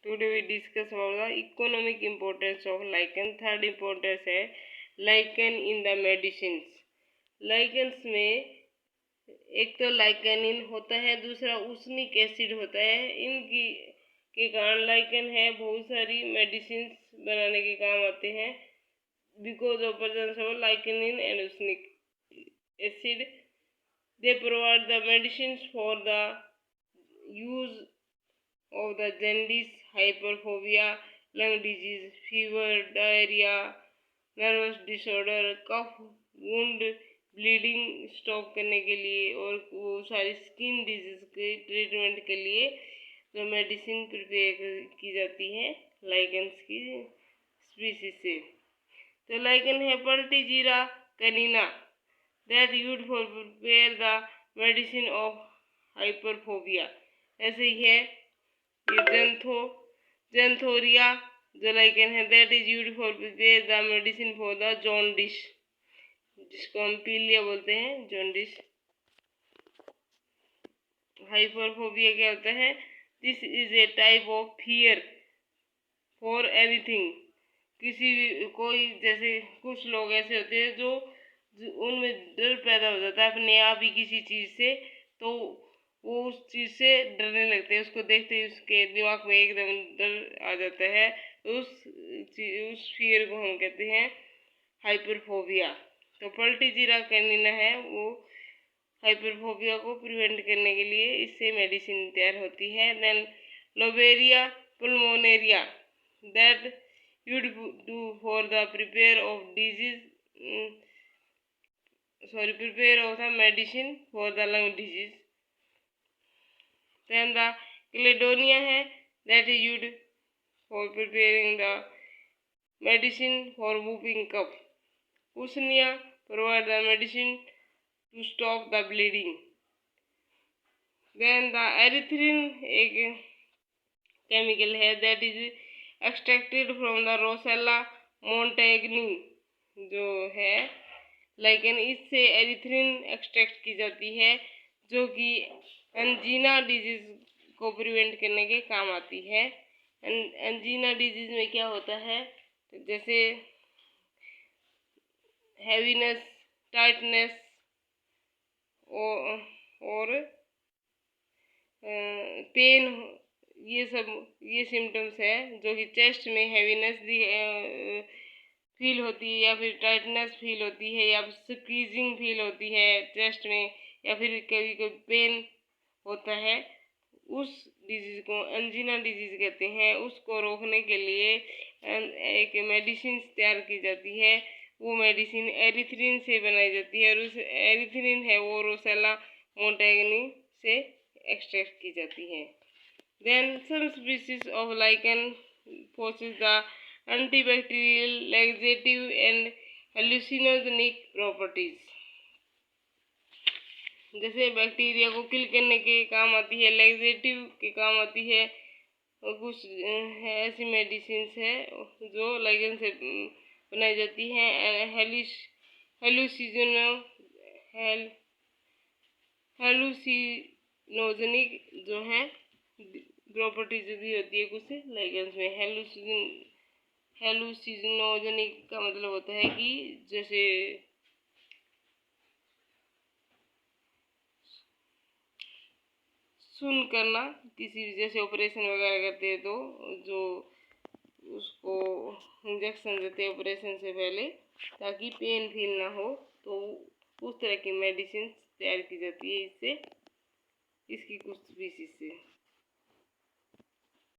Today we discuss about the economic importance of lichen. Third importance है lichen in the medicines. Lichens में एक तो लाइकेनिन होता है, दूसरा उसनिक एसिड होता है। इनकी के कारण लाइकेन है बहुत सारी मेडिसिन बनाने के काम आते हैं। Because of presence of lichenin and usnic acid they provide the medicines for the use of the jaundice, hyperphobia, lung disease, fever, diarrhea, nervous disorder, cough, wound, bleeding stop करने के लिए और वो सारी स्किन डिजीज के treatment के लिए जो मेडिसिन प्रिपेयर की जाती है लाइकेंस की स्पीसीज से। तो लाइकेन है पल्टीजीरा कैनिना that used for prepare the medicine of hyperphobia। ऐसे ही है ये जेंथोरिया जो लाइकेन है that is used for prepare the medicine for the jaundice, जिसको हम पीलिया बोलते हैं, जॉन्डिस। हाइपरफोबिया क्या होता है? This is a type of fear for anything. किसी कोई जैसे कुछ लोग ऐसे होते हैं जो उनमें डर पैदा हो जाता है अपने आप ही किसी चीज़ से, तो वो उस चीज़ से डरने लगते हैं। उसको देखते ही उसके दिमाग में एकदम डर आ जाता है। उस फियर को हम कहते हैं हाइपरफोबिया। तो पल्टीजीरा कैनिना है वो हाइपरफोबिया को प्रिवेंट करने के लिए इससे मेडिसिन तैयार होती है। Then Lobaria pulmonaria that used do for the prepare of the medicine for the lung disease। then the cladonia है that is used for preparing the medicine for whooping cough। usnia provide the medicine to stop the bleeding। then the erythrin एक chemical है that is extracted from the Rossella montagni जो है लेकिन इससे erythrin extract की जाती है जो कि एंजीना डिजीज को प्रिवेंट करने के काम आती है। एंजीना डिजीज में क्या होता है? जैसे हैवीनेस, टाइटनेस और पेन, ये सिम्टम्स है जो कि चेस्ट में हैवीनेस फील होती है या फिर टाइटनेस फील होती है या फिर स्क्वीजिंग फील होती है चेस्ट में या फिर कभी कभी पेन होता है, उस डिजीज को एंजीना डिजीज कहते हैं। उसको रोकने के लिए एक मेडिसिन तैयार की जाती है। वो मेडिसिन एरिथ्रिन से बनाई जाती है और उस एरिथ्रिन है वो रोसेला मोंटेगनी से एक्सट्रैक्ट की जाती है। Then some species of lichen possess the antibacterial, laxative and hallucinogenic properties। जैसे बैक्टीरिया को किल करने के काम आती है, लैक्सेटिव के काम आती है, और कुछ ऐसी मेडिसिन है जो लाइकेन से बनाई जाती हैं। हेलुसिनोजेनिक जो है प्रॉपर्टीज भी होती है कुछ लाइकेंस में। हेलुसिनोजेनिक का मतलब होता है कि जैसे सुन करना, किसी जैसे ऑपरेशन वगैरह करते हैं तो जो उसको इंजेक्शन देते हैं ऑपरेशन से पहले ताकि पेन फील ना हो, तो उस तरह की मेडिसिन तैयार की जाती है इससे, इसकी कुछ स्पीसीज से।